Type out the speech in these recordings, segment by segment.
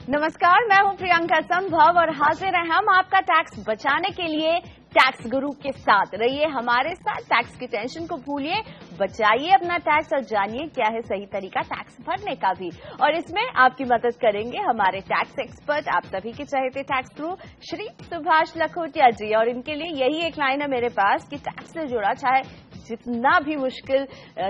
नमस्कार, मैं हूं प्रियंका संभव और हाजिर हैं हम आपका टैक्स बचाने के लिए टैक्स गुरु के साथ। रहिए हमारे साथ, टैक्स की टेंशन को भूलिए, बचाइए अपना टैक्स और जानिए क्या है सही तरीका टैक्स भरने का भी। और इसमें आपकी मदद करेंगे हमारे टैक्स एक्सपर्ट, आप सभी के चहेते टैक्स गुरु श्री सुभाष लखोटिया जी। और इनके लिए यही एक लाइन है मेरे पास कि टैक्स से जुड़ा चाहे जितना भी मुश्किल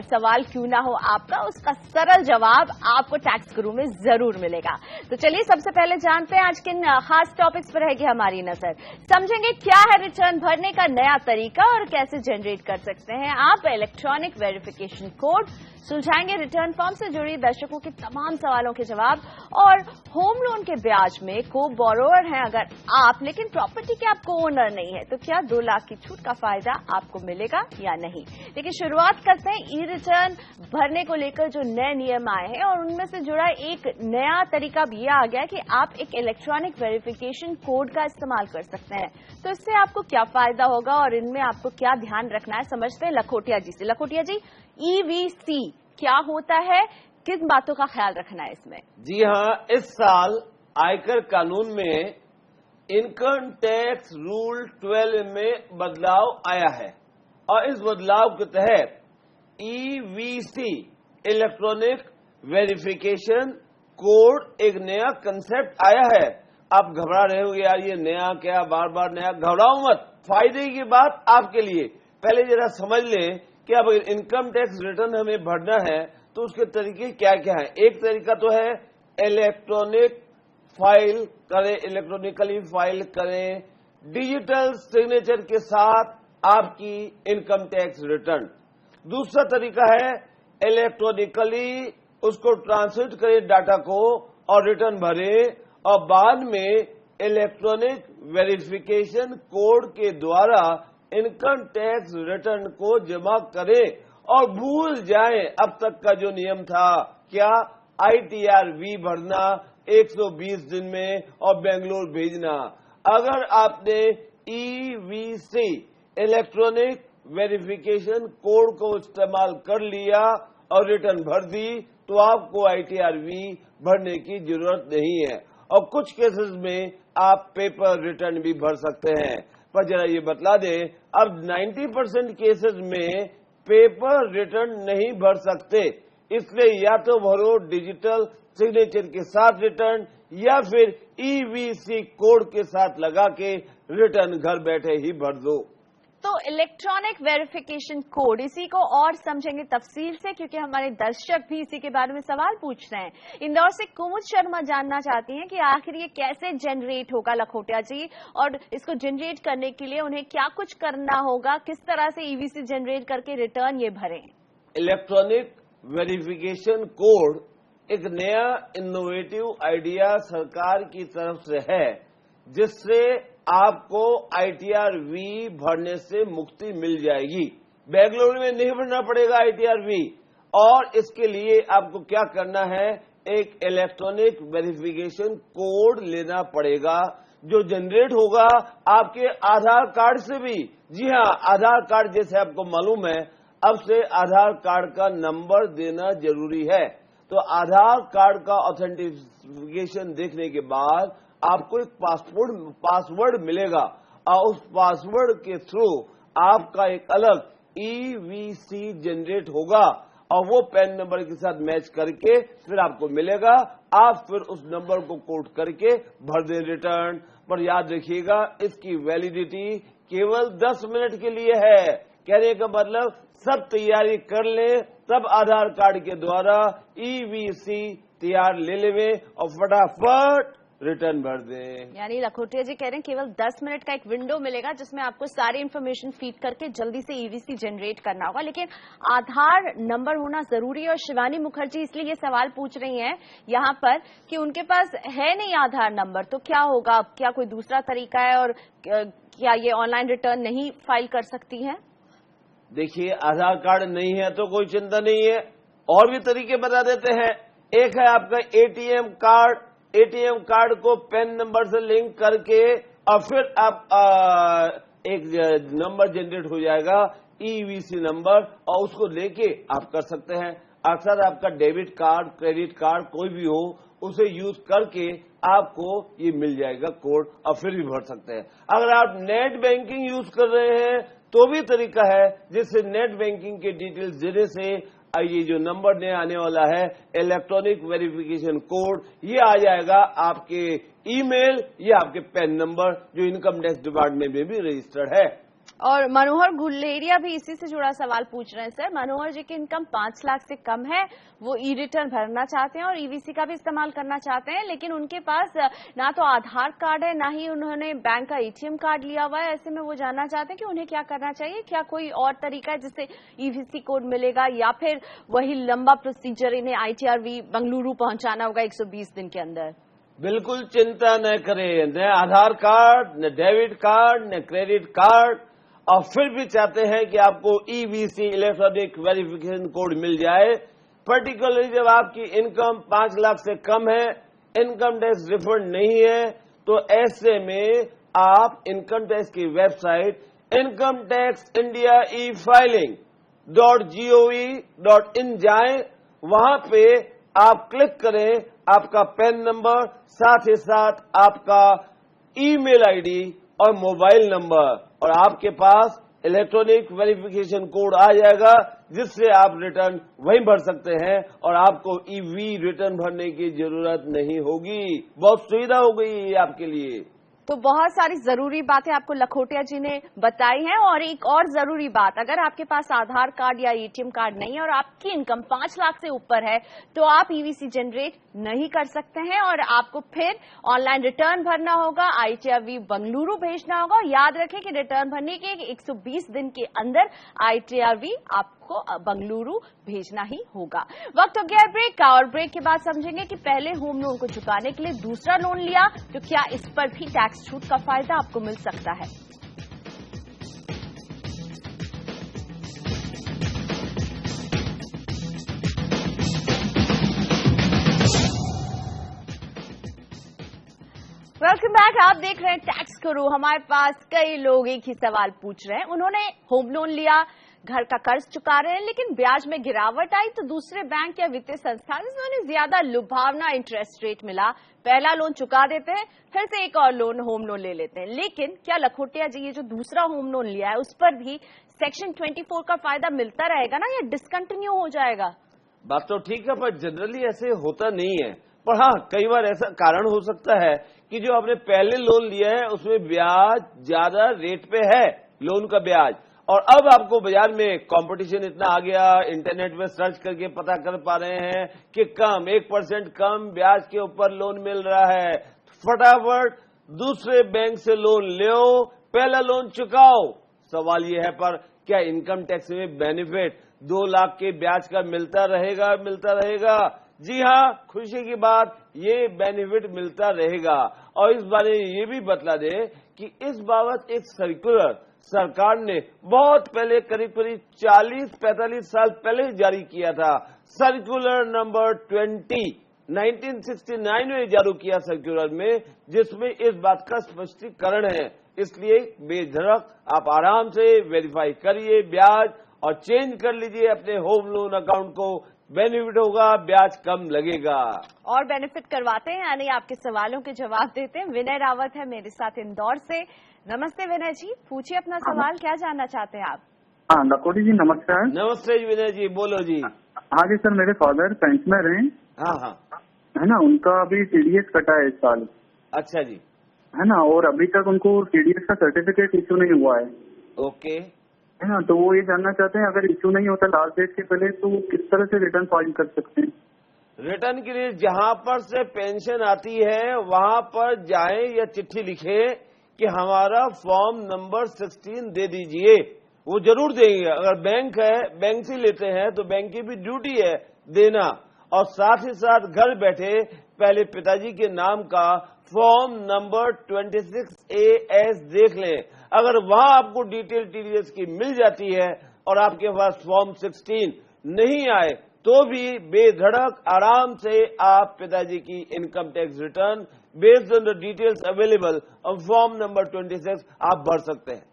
सवाल क्यों ना हो आपका, उसका सरल जवाब आपको टैक्स गुरु में जरूर मिलेगा। तो चलिए सबसे पहले जानते हैं आज किन खास टॉपिक्स पर रहेगी हमारी नजर। समझेंगे क्या है रिटर्न भरने का नया तरीका और कैसे जनरेट कर सकते हैं आप इलेक्ट्रॉनिक वेरिफिकेशन कोड, सुलझाएंगे रिटर्न फॉर्म से जुड़ी दर्शकों के तमाम सवालों के जवाब, और होम लोन के ब्याज में को बोरोअर हैं अगर आप, लेकिन प्रॉपर्टी के आपको ओनर नहीं है, तो क्या 2 लाख की छूट का फायदा आपको मिलेगा या नहीं। देखिए शुरुआत करते हैं ई रिटर्न भरने को लेकर जो नए नियम आए हैं, और उनमें से जुड़ा एक नया तरीका भी यह आ गया कि आप एक इलेक्ट्रॉनिक वेरिफिकेशन कोड का इस्तेमाल कर सकते हैं। तो इससे आपको क्या फायदा होगा और इनमें आपको क्या ध्यान रखना है, समझते हैं लखोटिया जी से। लखोटिया जी, ईवीसी क्या होता है, किन बातों का ख्याल रखना है इसमें? जी हाँ, इस साल आयकर कानून में इनकम टैक्स रूल 12 में बदलाव आया है और इस बदलाव के तहत ईवीसी इलेक्ट्रॉनिक वेरिफिकेशन कोड एक नया कंसेप्ट आया है। आप घबरा रहे हो यार ये नया क्या, बार बार नया, घबराओ मत, फायदे की बात आपके लिए। पहले जरा समझ लें कि अब इनकम टैक्स रिटर्न हमें भरना है तो उसके तरीके क्या क्या है। एक तरीका तो है इलेक्ट्रॉनिक फाइल करें, इलेक्ट्रॉनिकली फाइल करें डिजिटल सिग्नेचर के साथ आपकी इनकम टैक्स रिटर्न। दूसरा तरीका है इलेक्ट्रॉनिकली उसको ट्रांसमिट करें डाटा को और रिटर्न भरें, और बाद में इलेक्ट्रॉनिक वेरिफिकेशन कोड के द्वारा इनकम टैक्स रिटर्न को जमा करें और भूल जाएं अब तक का जो नियम था, क्या ITR-V भरना 120 दिन में और बेंगलोर भेजना। अगर आपने EVC इलेक्ट्रॉनिक वेरिफिकेशन कोड को इस्तेमाल कर लिया और रिटर्न भर दी तो आपको ITR-V भरने की जरूरत नहीं है, और कुछ केसेस में आप पेपर रिटर्न भी भर सकते हैं। पर जरा ये बतला दें, अब 90% केसेस में पेपर रिटर्न नहीं भर सकते, इसलिए या तो भरो डिजिटल सिग्नेचर के साथ रिटर्न या फिर EVC कोड के साथ लगा के रिटर्न घर बैठे ही भर दो। तो इलेक्ट्रॉनिक वेरिफिकेशन कोड, इसी को और समझेंगे तफसील से क्योंकि हमारे दर्शक भी इसी के बारे में सवाल पूछ रहे हैं। इंदौर से कुमुद शर्मा जानना चाहती हैं कि आखिर ये कैसे जनरेट होगा लखोटिया जी, और इसको जनरेट करने के लिए उन्हें क्या कुछ करना होगा, किस तरह से EVC जनरेट करके रिटर्न ये भरें। इलेक्ट्रॉनिक वेरिफिकेशन कोड एक नया इनोवेटिव आइडिया सरकार की तरफ से है जिससे आपको ITR-V भरने से मुक्ति मिल जाएगी। बेंगलुरु में नहीं भरना पड़ेगा ITR-V, और इसके लिए आपको क्या करना है, एक इलेक्ट्रॉनिक वेरिफिकेशन कोड लेना पड़ेगा जो जनरेट होगा आपके आधार कार्ड से भी। जी हाँ, आधार कार्ड जैसे आपको मालूम है अब से आधार कार्ड का नंबर देना जरूरी है। तो आधार कार्ड का ऑथेंटिफिकेशन देखने के बाद आपको एक पासवर्ड मिलेगा और उस पासवर्ड के थ्रू आपका एक अलग EVC जनरेट होगा और वो पैन नंबर के साथ मैच करके फिर आपको मिलेगा। आप फिर उस नंबर को कोड करके भर दें रिटर्न। पर याद रखिएगा इसकी वैलिडिटी केवल 10 मिनट के लिए है। कहने का मतलब सब तैयारी कर लें तब आधार कार्ड के द्वारा EVC तैयार ले लें और फटाफट रिटर्न भर दें। यानी लखोटिया जी कह रहे हैं केवल 10 मिनट का एक विंडो मिलेगा जिसमें आपको सारी इंफॉर्मेशन फीड करके जल्दी से EVC जनरेट करना होगा, लेकिन आधार नंबर होना जरूरी है। और शिवानी मुखर्जी इसलिए ये सवाल पूछ रही हैं यहाँ पर कि उनके पास है नहीं आधार नंबर, तो क्या होगा, क्या कोई दूसरा तरीका है और क्या ये ऑनलाइन रिटर्न नहीं फाइल कर सकती हैं? देखिए, आधार कार्ड नहीं है तो कोई चिंता नहीं है, और भी तरीके बता देते हैं। एक है आपका ATM कार्ड, ATM कार्ड को पैन नंबर से लिंक करके और फिर आप एक नंबर जनरेट हो जाएगा EVC नंबर, और उसको लेके आप कर सकते हैं। अक्सर आपका डेबिट कार्ड, क्रेडिट कार्ड कोई भी हो, उसे यूज करके आपको ये मिल जाएगा कोड और फिर भी भर सकते हैं। अगर आप नेट बैंकिंग यूज कर रहे हैं तो भी तरीका है, जिससे नेट बैंकिंग के डिटेल्स देने से ये जो नंबर नया आने वाला है इलेक्ट्रॉनिक वेरिफिकेशन कोड, ये आ जाएगा आपके ईमेल या आपके पैन नंबर जो इनकम टैक्स डिपार्टमेंट में भी रजिस्टर्ड है। और मनोहर गुलेरिया भी इसी से जुड़ा सवाल पूछ रहे हैं। सर, मनोहर जी की इनकम 5 लाख से कम है, वो ई रिटर्न भरना चाहते हैं और ईवीसी का भी इस्तेमाल करना चाहते हैं, लेकिन उनके पास ना तो आधार कार्ड है, ना ही उन्होंने बैंक का एटीएम कार्ड लिया हुआ है। ऐसे में वो जानना चाहते हैं कि उन्हें क्या करना चाहिए, क्या कोई और तरीका है जिससे ईवीसी कोड मिलेगा, या फिर वही लंबा प्रोसीजर इन्हें ITRV बंगलुरु पहुंचाना होगा 120 दिन के अंदर? बिल्कुल चिंता न करें, न आधार कार्ड, न डेबिट कार्ड, न क्रेडिट कार्ड, और फिर भी चाहते हैं कि आपको ईवीसी इलेक्ट्रॉनिक वेरिफिकेशन कोड मिल जाए, पर्टिकुलरली जब आपकी इनकम 5 लाख से कम है, इनकम टैक्स रिफंड नहीं है, तो ऐसे में आप इनकम टैक्स की website income tax India e-filing.gov.in जाएं, वहां पे आप क्लिक करें, आपका पैन नंबर, साथ ही साथ आपका ईमेल आईडी और मोबाइल नंबर, और आपके पास इलेक्ट्रॉनिक वेरिफिकेशन कोड आ जाएगा, जिससे आप रिटर्न वहीं भर सकते हैं और आपको ईवी रिटर्न भरने की जरूरत नहीं होगी। बहुत सुविधा हो गई आपके लिए। तो बहुत सारी जरूरी बातें आपको लखोटिया जी ने बताई हैं। और एक और जरूरी बात, अगर आपके पास आधार कार्ड या एटीएम कार्ड नहीं है और आपकी इनकम 5 लाख से ऊपर है, तो आप ईवीसी जनरेट नहीं कर सकते हैं और आपको फिर ऑनलाइन रिटर्न भरना होगा, ITRV बंगलुरु भेजना होगा। याद रखें कि रिटर्न भरने के 120 दिन के अंदर ITRV आपको बंगलुरु भेजना ही होगा। वक्त हो गया है ब्रेक का, और ब्रेक के बाद समझेंगे कि पहले होम लोन को चुकाने के लिए दूसरा लोन लिया तो क्या इस पर भी टैक्स छूट का फायदा आपको मिल सकता है। Welcome back. आप देख रहे हैं टैक्स गुरु। हमारे पास कई लोग एक ही सवाल पूछ रहे हैं। उन्होंने होम लोन लिया, घर का कर्ज चुका रहे हैं, लेकिन ब्याज में गिरावट आई तो दूसरे बैंक या वित्तीय संस्थान से उन्हें ज्यादा लुभावना इंटरेस्ट रेट मिला। पहला लोन चुका देते हैं, फिर से एक और लोन होम लोन ले लेते हैं। लेकिन क्या लखोटिया जी ये जो दूसरा होम लोन लिया है उस पर भी सेक्शन 24 का फायदा मिलता रहेगा ना, या डिसकंटिन्यू हो जाएगा? बात तो ठीक है, पर जनरली ऐसे होता नहीं है। पर हाँ, कई बार ऐसा कारण हो सकता है कि जो आपने पहले लोन लिया है उसमें ब्याज ज्यादा रेट पे है, लोन का ब्याज, और अब आपको बाजार में कंपटीशन इतना आ गया, इंटरनेट में सर्च करके पता कर पा रहे हैं कि कम 1% कम ब्याज के ऊपर लोन मिल रहा है। फटाफट दूसरे बैंक से लोन लो, पहला लोन चुकाओ। सवाल यह है, पर क्या इनकम टैक्स में बेनिफिट 2 लाख के ब्याज का मिलता रहेगा? जी हाँ, खुशी की बात, ये बेनिफिट मिलता रहेगा। और इस बारे में ये भी बतला दे कि इस बाबत एक सर्कुलर सरकार ने बहुत पहले, करीब 40-45 साल पहले जारी किया था। सर्कुलर नंबर 20 1969 में जारी किया सर्कुलर में, जिसमें इस बात का स्पष्टीकरण है। इसलिए बेझिझक आप आराम से वेरीफाई करिए ब्याज और चेंज कर लीजिए अपने होम लोन अकाउंट को। बेनिफिट होगा, ब्याज कम लगेगा। और बेनिफिट करवाते हैं यानी आपके सवालों के जवाब देते हैं विनय रावत है मेरे साथ इंदौर से। नमस्ते विनय जी, पूछिए अपना सवाल, क्या जानना चाहते हैं आप? हाँ लखोटी जी नमस्कार। नमस्ते विनय जी, बोलो जी। हाँ जी सर, मेरे फादर पेंशनर हैं। हाँ, है ना, उनका अभी TDS कटा है इस साल। अच्छा जी। है ना, और अभी तक उनको TDS का सर्टिफिकेट इशू नहीं हुआ है। ओके। है ना, तो वो ये जानना चाहते हैं अगर इशू नहीं होता लास्ट डेट के पहले तो वो किस तरह से रिटर्न फाइल कर सकते हैं? रिटर्न के लिए जहां पर से पेंशन आती है वहां पर जाएं या चिट्ठी लिखें कि हमारा फॉर्म नंबर 16 दे दीजिए, वो जरूर देंगे। अगर बैंक है, बैंक से लेते हैं तो बैंक की भी ड्यूटी है देना। और साथ ही साथ घर बैठे पहले पिताजी के नाम का फॉर्म नंबर 26AS देख लें। अगर वहां आपको डिटेल TDS की मिल जाती है और आपके पास फॉर्म 16 नहीं आए तो भी बेधड़क आराम से आप पिताजी की income tax return based on the details available on form number 26 आप भर सकते हैं।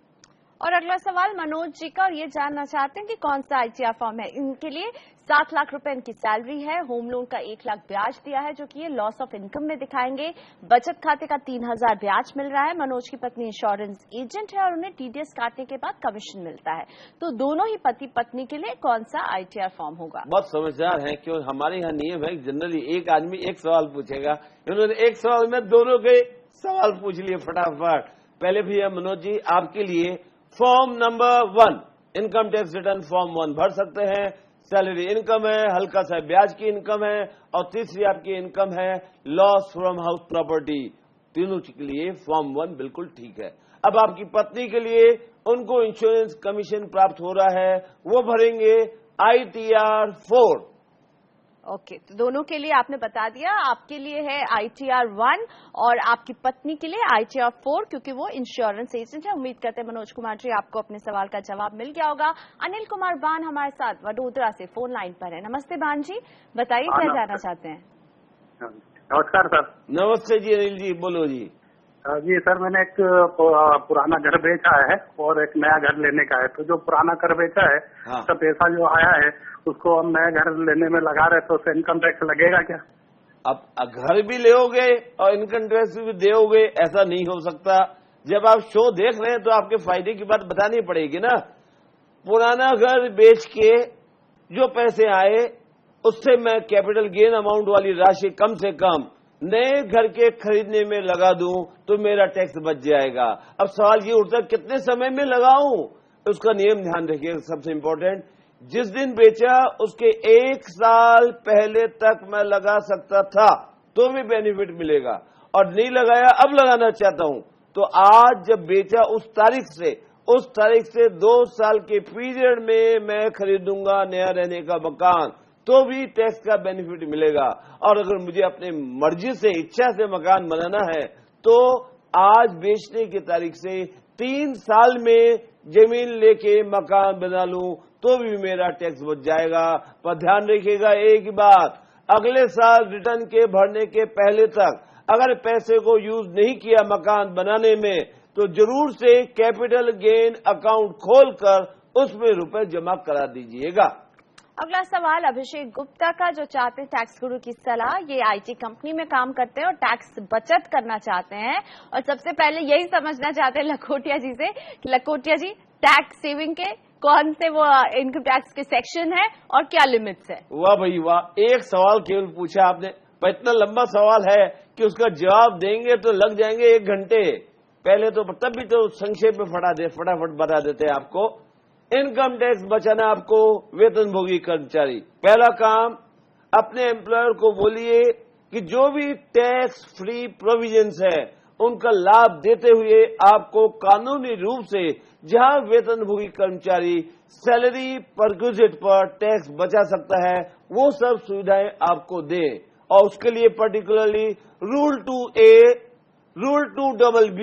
और अगला सवाल मनोज जी का, और ये जानना चाहते हैं कि कौन सा ITR फॉर्म है। इनके लिए 7 लाख रुपए इनकी सैलरी है, होम लोन का 1 लाख ब्याज दिया है जो कि ये लॉस ऑफ इनकम में दिखाएंगे, बचत खाते का 3000 ब्याज मिल रहा है। मनोज की पत्नी इंश्योरेंस एजेंट है और उन्हें TDS काटने के बाद कमीशन मिलता है। तो दोनों ही पति पत्नी के लिए कौन सा ITR फॉर्म होगा? बहुत समझदार है, क्यों हमारे यहाँ नियम है जनरली एक आदमी एक सवाल पूछेगा, इन्होंने एक सवाल में दोनों के सवाल पूछ लिए फटाफट। पहले भैया मनोज जी, आपके लिए form number 1 income tax return form 1 भर सकते हैं। सैलरी इनकम है, हल्का सा ब्याज की इनकम है, और तीसरी आपकी इनकम है लॉस फ्रॉम हाउस प्रॉपर्टी। तीनों के लिए फॉर्म 1 बिल्कुल ठीक है। अब आपकी पत्नी के लिए उनको इंश्योरेंस कमीशन प्राप्त हो रहा है, वो भरेंगे ITR 4। ओके, तो दोनों के लिए आपने बता दिया। आपके लिए है ITR 1 और आपकी पत्नी के लिए ITR 4, क्योंकि वो इंश्योरेंस एजेंट है। उम्मीद करते हैं मनोज कुमार जी आपको अपने सवाल का जवाब मिल गया होगा। अनिल कुमार बान हमारे साथ वडोदरा से फोन लाइन पर है। नमस्ते बान जी, बताइए क्या जानना चाहते हैं? नमस्कार सर। नमस्ते जी अनिल जी, बोलो जी। जी सर, मैंने एक पुराना घर बेचा है और एक नया घर लेने का है। तो जो पुराना घर बेचा है, हाँ। तो पैसा जो आया है उसको हम नया घर लेने में लगा रहे, तो उससे इनकम टैक्स लगेगा क्या? अब घर भी लेओगे और इनकम टैक्स भी देओगे, ऐसा नहीं हो सकता। जब आप शो देख रहे हैं तो आपके फायदे की बात बतानी पड़ेगी ना। पुराना घर बेच के जो पैसे आए उससे मैं कैपिटल गेन अमाउंट वाली राशि कम से कम नए घर के खरीदने में लगा दूं तो मेरा टैक्स बच जाएगा। अब सवाल ये उठता है कितने समय में लगाऊं, उसका नियम ध्यान रखिएगा। सबसे इंपॉर्टेंट, जिस दिन बेचा उसके 1 साल पहले तक मैं लगा सकता था तो भी बेनिफिट मिलेगा, और नहीं लगाया अब लगाना चाहता हूं तो आज जब बेचा उस तारीख से 2 साल के पीरियड में मैं खरीदूंगा नया रहने का मकान, तो भी टैक्स का बेनिफिट मिलेगा। और अगर मुझे अपने मर्जी से इच्छा से मकान बनाना है तो आज बेचने की तारीख से 3 साल में जमीन लेके मकान बना लूं तो भी मेरा टैक्स बच जाएगा। पर ध्यान रखिएगा एक ही बात, अगले साल रिटर्न के भरने के पहले तक अगर पैसे को यूज नहीं किया मकान बनाने में तो जरूर से कैपिटल गेन अकाउंट खोलकर उसमें रुपए जमा करा दीजिएगा। अगला सवाल अभिषेक गुप्ता का, जो चाहते हैं टैक्स गुरु की सलाह। ये IT कंपनी में काम करते हैं और टैक्स बचत करना चाहते हैं, और सबसे पहले यही समझना चाहते हैं लखोटिया जी से कि लखोटिया जी, टैक्स सेविंग के कौन से वो इनकम टैक्स के सेक्शन है और क्या लिमिट्स है? वाह भाई वाह, एक सवाल केवल पूछा आपने, पर इतना लंबा सवाल है कि उसका जवाब देंगे तो लग जाएंगे 1 घंटे। पहले तो तब भी तो संक्षेप में फटाफट बता देते हैं आपको। इनकम टैक्स बचाना आपको वेतनभोगी कर्मचारी। पहला काम, अपने एम्प्लॉयर को बोलिए कि जो भी टैक्स फ्री प्रोविजंस है उनका लाभ देते हुए आपको कानूनी रूप से जहां वेतनभोगी कर्मचारी सैलरी परक्विजिट पर टैक्स बचा सकता है वो सब सुविधाएं आपको दे। और उसके लिए particularly rule 2A, rule 2BB,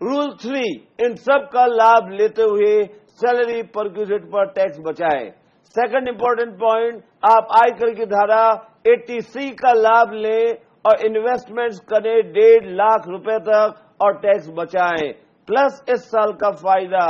rule 3 इन सब का लाभ लेते हुए सैलरी परक्विजिट पर टैक्स बचाएं। सेकंड इंपॉर्टेंट पॉइंट, आप आयकर की धारा 80C का लाभ लें और इन्वेस्टमेंट्स करें 1.5 लाख रुपए तक और टैक्स बचाएं। प्लस इस साल का फायदा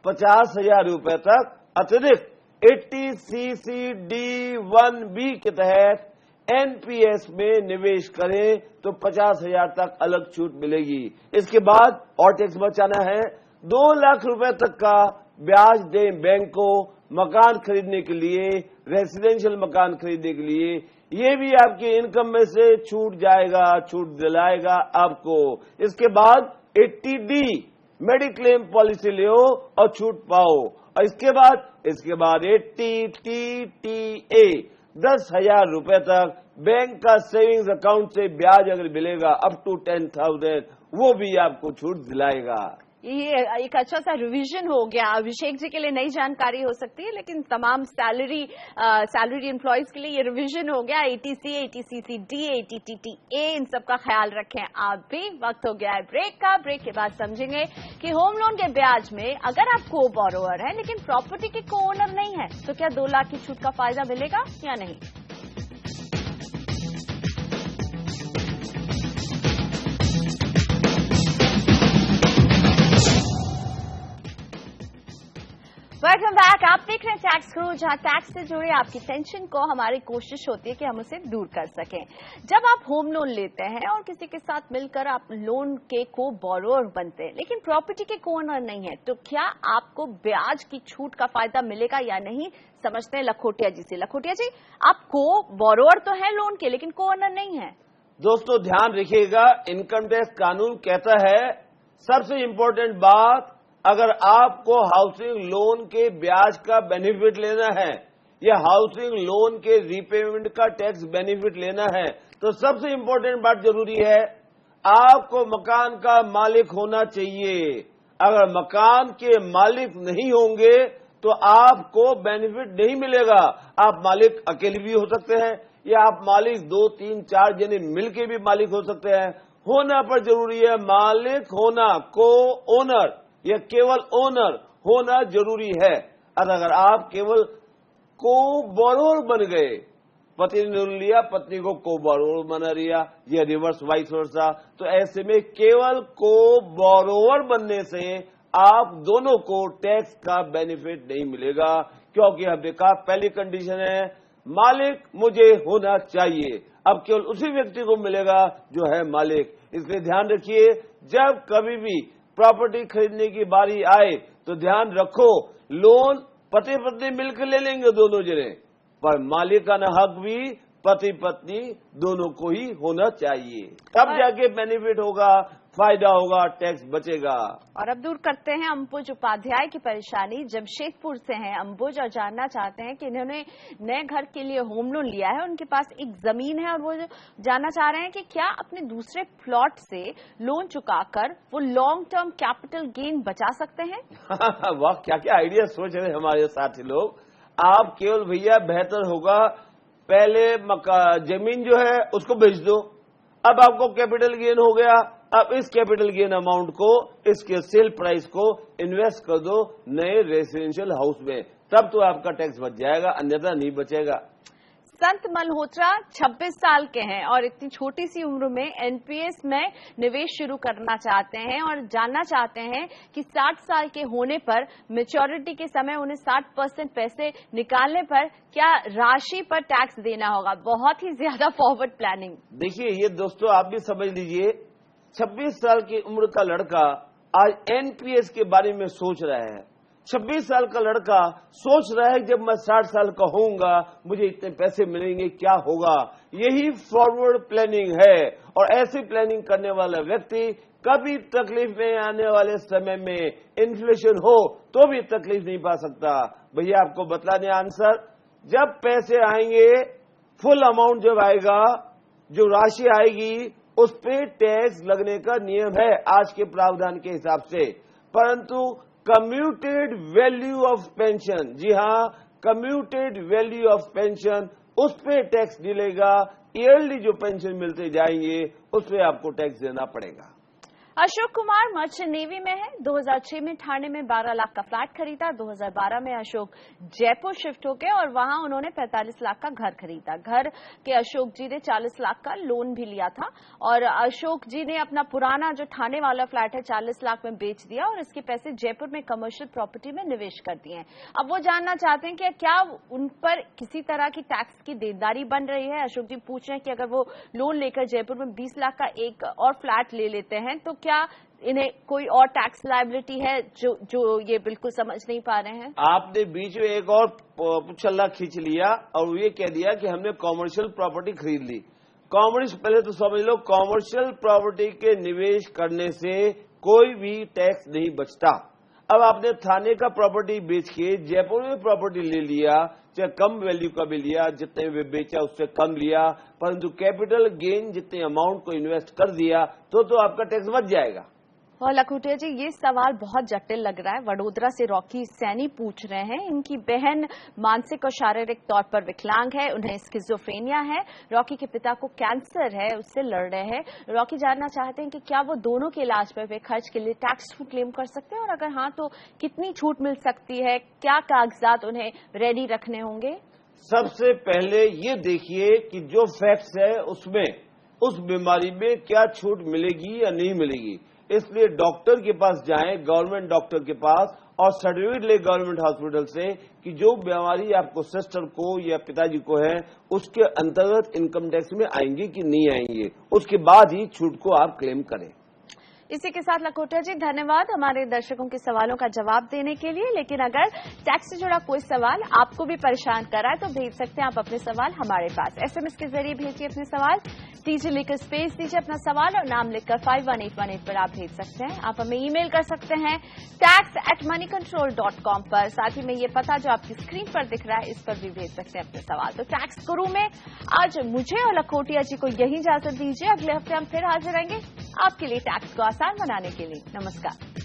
50,000 रुपए तक अतिरिक्त 80CCD1B के तहत NPS में निवेश करें तो 50,000 तक अलग छूट मिलेगी। इसके बाद और टैक्स बचाना है, 2 लाख रुपए तक का ब्याज दें बैंक को मकान खरीदने के लिए, रेसिडेंशियल मकान खरीदने के लिए। ये भी आपकी इनकम में से छूट जाएगा, छूट दिलाएगा आपको। इसके बाद 80D मेडिक्लेम पॉलिसी ले और छूट पाओ। और इसके बाद 80TTA 10,000 रुपए तक बैंक का सेविंग्स अकाउंट से ब्याज अगर मिलेगा अप टू 10,000 वो भी आपको छूट दिलाएगा। ये एक अच्छा सा रिवीजन हो गया। अभिषेक जी के लिए नई जानकारी हो सकती है, लेकिन तमाम सैलरी एम्प्लॉयज के लिए ये रिवीजन हो गया। 80C, 80CCD, 80TTA, इन सब का ख्याल रखें आप भी। वक्त हो गया है ब्रेक का। ब्रेक के बाद समझेंगे कि होम लोन के ब्याज में अगर आप को बोरोअर है लेकिन प्रॉपर्टी के को ओनर नहीं है तो क्या 2 लाख की छूट का फायदा मिलेगा या नहीं। Welcome back. आप देख रहे हैं टैक्स गुरु, जहां टैक्स से जुड़े आपकी टेंशन को हमारी कोशिश होती है कि हम उसे दूर कर सकें। जब आप होम लोन लेते हैं और किसी के साथ मिलकर आप लोन के को बोरोअर बनते हैं, लेकिन प्रॉपर्टी के को ओनर नहीं है, तो क्या आपको ब्याज की छूट का फायदा मिलेगा या नहीं, समझते हैं लखोटिया जी से। लखोटिया जी, आप को बोरोअर तो है लोन के, लेकिन को ओनर नहीं है। दोस्तों ध्यान रखिएगा, इनकम टैक्स कानून कहता है सबसे इम्पोर्टेंट बात, अगर आपको हाउसिंग लोन के ब्याज का बेनिफिट लेना है या हाउसिंग लोन के रीपेमेंट का टैक्स बेनिफिट लेना है, तो सबसे इम्पोर्टेंट बात जरूरी है, आपको मकान का मालिक होना चाहिए। अगर मकान के मालिक नहीं होंगे तो आपको बेनिफिट नहीं मिलेगा। आप मालिक अकेले भी हो सकते हैं या आप मालिक 2, 3, 4 जने मिलके भी मालिक हो सकते हैं। होना पर जरूरी है मालिक होना, को ओनर या केवल ओनर होना जरूरी है। अगर आप केवल को बोरोअर बन गए, पति ने लोन लिया, पत्नी को बोरोअर बना लिया या रिवर्स वाइस वर्सा, तो ऐसे में केवल को बोरोअर बनने से आप दोनों को टैक्स का बेनिफिट नहीं मिलेगा, क्योंकि हमने कहा पहली कंडीशन है मालिक मुझे होना चाहिए। अब केवल उसी व्यक्ति को मिलेगा जो है मालिक। इसलिए ध्यान रखिए, जब कभी भी प्रॉपर्टी खरीदने की बारी आए तो ध्यान रखो, लोन पति पत्नी मिलकर ले लेंगे दोनों जने, पर मालिकाना हक भी पति पत्नी दोनों को ही होना चाहिए, तब जाके बेनिफिट होगा, फायदा होगा, टैक्स बचेगा। और अब दूर करते हैं अंबुज उपाध्याय की परेशानी। जमशेदपुर से हैं अंबुज और जानना चाहते हैं कि इन्होंने नए घर के लिए होम लोन लिया है, उनके पास एक जमीन है और वो जानना चाह रहे हैं कि क्या अपने दूसरे प्लॉट से लोन चुकाकर वो लॉन्ग टर्म कैपिटल गेन बचा सकते हैं। वाह, क्या क्या आइडिया सोच रहे हैं हमारे साथी लोग। आप केवल भैया बेहतर होगा पहले जमीन जो है उसको बेच दो, अब आपको कैपिटल गेन हो गया, अब इस कैपिटल गेन अमाउंट को इसके सेल प्राइस को इन्वेस्ट कर दो नए रेसिडेंशियल हाउस में, तब तो आपका टैक्स बच जाएगा, अन्यथा नहीं बचेगा। संत मल्होत्रा 26 साल के हैं और इतनी छोटी सी उम्र में एनपीएस में निवेश शुरू करना चाहते हैं और जानना चाहते हैं कि 60 साल के होने पर मैच्योरिटी के समय उन्हें 60% पैसे निकालने पर क्या राशि पर टैक्स देना होगा। बहुत ही ज्यादा फॉरवर्ड प्लानिंग। देखिए ये दोस्तों आप भी समझ लीजिए, 26 साल की उम्र का लड़का आज एनपीएस के बारे में सोच रहा है। 26 साल का लड़का सोच रहा है जब मैं 60 साल का होऊंगा मुझे इतने पैसे मिलेंगे, क्या होगा। यही फॉरवर्ड प्लानिंग है और ऐसी प्लानिंग करने वाला व्यक्ति कभी तकलीफ में आने वाले समय में इन्फ्लेशन हो तो भी तकलीफ नहीं पा सकता। भैया आपको बतला दें आंसर, जब पैसे आएंगे, फुल अमाउंट जब आएगा, जो राशि आएगी उस पे टैक्स लगने का नियम है आज के प्रावधान के हिसाब से, परंतु कम्यूटेड वैल्यू ऑफ पेंशन, जी हां कम्यूटेड वैल्यू ऑफ पेंशन, उस पे टैक्स मिलेगा। ईयरली जो पेंशन मिलते जाएंगे उस पे आपको टैक्स देना पड़ेगा। अशोक कुमार मर्चेंट नेवी में है। 2006 में ठाणे में 12 लाख का फ्लैट खरीदा। 2012 में अशोक जयपुर शिफ्ट हो गए और वहां उन्होंने 45 लाख का घर खरीदा। घर के अशोक जी ने 40 लाख का लोन भी लिया था और अशोक जी ने अपना पुराना जो ठाणे वाला फ्लैट है 40 लाख में बेच दिया और इसके पैसे जयपुर में कमर्शियल प्रॉपर्टी में निवेश कर दिए हैं। अब वो जानना चाहते हैं कि क्या उन पर किसी तरह की टैक्स की देनदारी बन रही है। अशोक जी पूछ रहे हैं कि अगर वो लोन लेकर जयपुर में 20 लाख का एक और फ्लैट ले लेते हैं तो क्या इन्हें कोई और टैक्स लायबिलिटी है जो ये बिल्कुल समझ नहीं पा रहे हैं। आपने बीच में एक और पुछल्ला खींच लिया और ये कह दिया कि हमने कॉमर्शियल प्रॉपर्टी खरीद ली। पहले तो समझ लो, कॉमर्शियल प्रॉपर्टी के निवेश करने से कोई भी टैक्स नहीं बचता। अब आपने थाने का प्रॉपर्टी बेच के जयपुर में प्रॉपर्टी ले लिया, चाहे कम वैल्यू का भी लिया, जितने वे बेचा उससे कम लिया, परंतु कैपिटल गेन जितने अमाउंट को इन्वेस्ट कर दिया तो आपका टैक्स बच जाएगा। और लखोटिया जी ये सवाल बहुत जटिल लग रहा है। वडोदरा से रॉकी सैनी पूछ रहे हैं, इनकी बहन मानसिक और शारीरिक तौर पर विकलांग है, उन्हें स्किज़ोफ्रेनिया है। रॉकी के पिता को कैंसर है, उससे लड़ रहे हैं। रॉकी जानना चाहते हैं कि क्या वो दोनों के इलाज पर वे खर्च के लिए टैक्स छूट क्लेम कर सकते हैं और अगर हाँ तो कितनी छूट मिल सकती है, क्या कागजात उन्हें रेडी रखने होंगे। सबसे पहले ये देखिए कि जो फैक्ट्स है उसमें उस बीमारी में क्या छूट मिलेगी या नहीं मिलेगी। इसलिए डॉक्टर के पास जाएं, गवर्नमेंट डॉक्टर के पास, और सर्टिफिकेट ले गवर्नमेंट हॉस्पिटल से कि जो बीमारी आपको सिस्टर को या पिताजी को है उसके अंतर्गत इनकम टैक्स में आएंगी कि नहीं आएंगे, उसके बाद ही छूट को आप क्लेम करें। इसी के साथ लखोटिया जी धन्यवाद हमारे दर्शकों के सवालों का जवाब देने के लिए। लेकिन अगर टैक्स से जुड़ा कोई सवाल आपको भी परेशान कर रहा है तो भेज सकते हैं आप अपने सवाल हमारे पास। एसएमएस के जरिए भेजिए अपने सवाल, टीचर लिखकर स्पेस दीजिए अपना सवाल और नाम लिखकर 51818 पर आप भेज सकते हैं। आप हमें ईमेल कर सकते हैं tax@moneycontrol.com पर। साथ ही में ये पता जो आपकी स्क्रीन पर दिख रहा है इस पर भी भेज सकते हैं अपने सवाल। तो टैक्स गुरु में आज मुझे और लखोटिया जी को यही इजाजत दीजिए। अगले हफ्ते हम फिर हाजिर रहेंगे आपके लिए टैक्स को आसान बनाने के लिए। नमस्कार।